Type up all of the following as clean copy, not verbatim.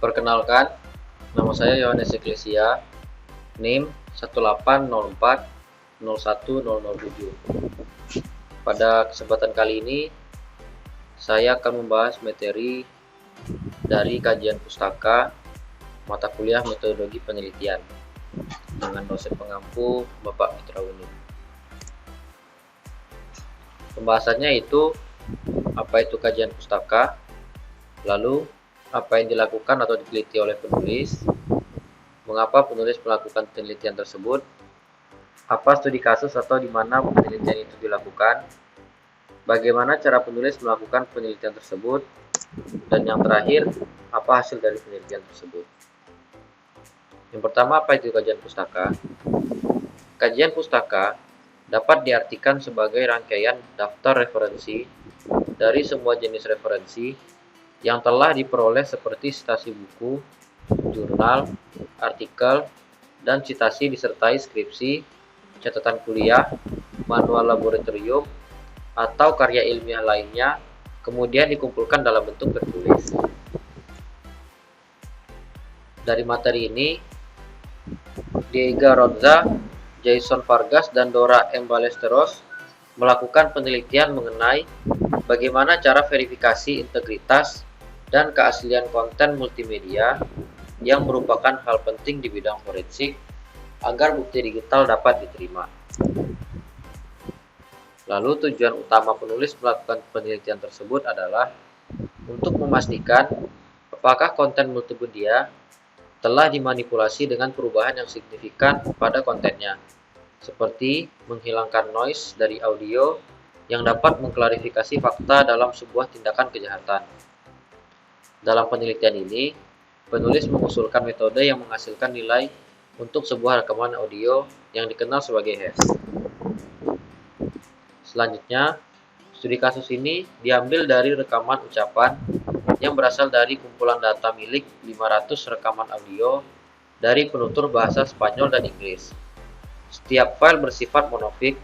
Perkenalkan, nama saya Yohanes Eklesia, NIM 18040101007. Pada kesempatan kali ini, saya akan membahas materi dari kajian pustaka mata kuliah metodologi penelitian dengan dosen pengampu Bapak Mitra Unif. Pembahasannya itu apa itu kajian pustaka, lalu apa yang dilakukan atau diteliti oleh penulis, mengapa penulis melakukan penelitian tersebut, apa studi kasus atau di mana penelitian itu dilakukan, bagaimana cara penulis melakukan penelitian tersebut, dan yang terakhir, apa hasil dari penelitian tersebut. Yang pertama, apa itu kajian pustaka? Kajian pustaka dapat diartikan sebagai rangkaian daftar referensi dari semua jenis referensi yang telah diperoleh seperti citasi buku, jurnal, artikel, dan citasi disertai skripsi, catatan kuliah, manual laboratorium, atau karya ilmiah lainnya, kemudian dikumpulkan dalam bentuk tertulis. Dari materi ini, Diego Ronza, Jason Vargas, dan Dora M. Ballesteros melakukan penelitian mengenai bagaimana cara verifikasi integritas dan keaslian konten multimedia yang merupakan hal penting di bidang forensik agar bukti digital dapat diterima. Lalu tujuan utama penulis melakukan penelitian tersebut adalah untuk memastikan apakah konten multimedia telah dimanipulasi dengan perubahan yang signifikan pada kontennya, seperti menghilangkan noise dari audio yang dapat mengklarifikasi fakta dalam sebuah tindakan kejahatan. Dalam penelitian ini, penulis mengusulkan metode yang menghasilkan nilai untuk sebuah rekaman audio yang dikenal sebagai hash. Selanjutnya, studi kasus ini diambil dari rekaman ucapan yang berasal dari kumpulan data milik 500 rekaman audio dari penutur bahasa Spanyol dan Inggris. Setiap file bersifat monofik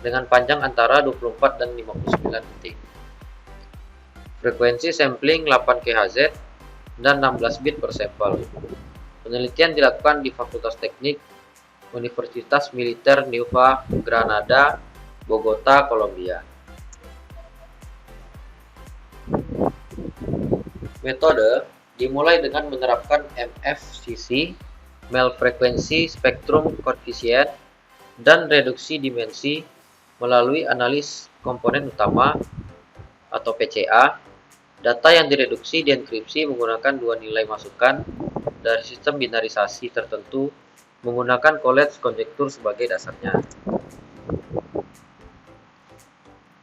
dengan panjang antara 24 dan 59 detik. Frekuensi sampling 8 kHz dan 16 bit per sampel. Penelitian dilakukan di Fakultas Teknik Universitas Militer Nueva Granada, Bogota, Kolombia. Metode dimulai dengan menerapkan MFCC, Mel Frequency Spectrum Coefficient, dan reduksi dimensi melalui analis komponen utama atau PCA. Data yang direduksi dienkripsi menggunakan dua nilai masukan dari sistem binarisasi tertentu menggunakan Collatz konjektur sebagai dasarnya.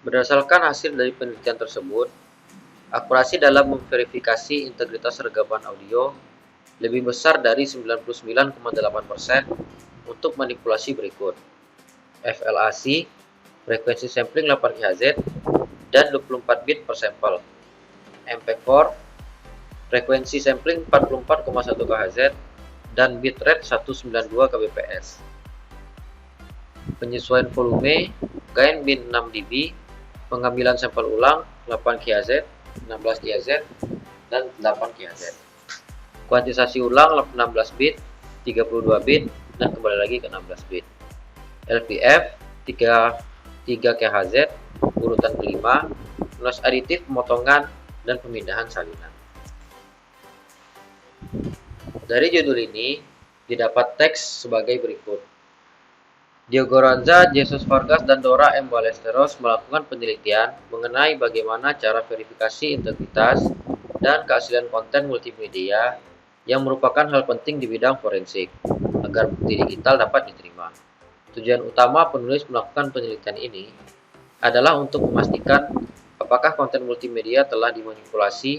Berdasarkan hasil dari penelitian tersebut, akurasi dalam memverifikasi integritas rekaman audio lebih besar dari 99,8% untuk manipulasi berikut: FLAC, frekuensi sampling 8 kHz dan 24 bit per sampel; MPEG-4, frekuensi sampling 44,1 kHz dan bitrate 192 kbps; penyesuaian volume, gain bin 6 dB, pengambilan sampel ulang 8 kHz, 16 kHz, dan 8 kHz. Kuantisasi ulang 16 bit, 32 bit, dan kembali lagi ke 16 bit. LPF 3 kHz, urutan kelima, noise aditif pemotongan, dan pemindahan salinan. Dari judul ini, didapat teks sebagai berikut. Diego Ronza, Jesus Vargas, dan Dora M. Ballesteros melakukan penelitian mengenai bagaimana cara verifikasi integritas dan keaslian konten multimedia yang merupakan hal penting di bidang forensik agar bukti digital dapat diterima. Tujuan utama penulis melakukan penelitian ini adalah untuk memastikan apakah konten multimedia telah dimanipulasi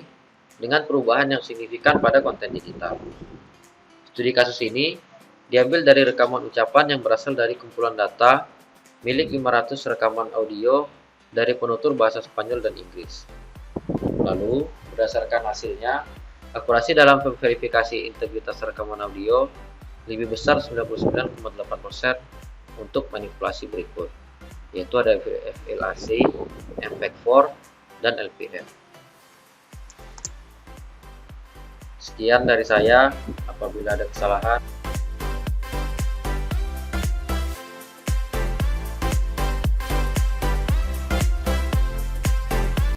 dengan perubahan yang signifikan pada konten digital. Studi kasus ini diambil dari rekaman ucapan yang berasal dari kumpulan data milik 500 rekaman audio dari penutur bahasa Spanyol dan Inggris. Lalu, berdasarkan hasilnya, akurasi dalam verifikasi integritas rekaman audio lebih besar 99,8% untuk manipulasi berikut, yaitu ada FLAC, MPEG-4, dan LPF. Sekian dari saya, apabila ada kesalahan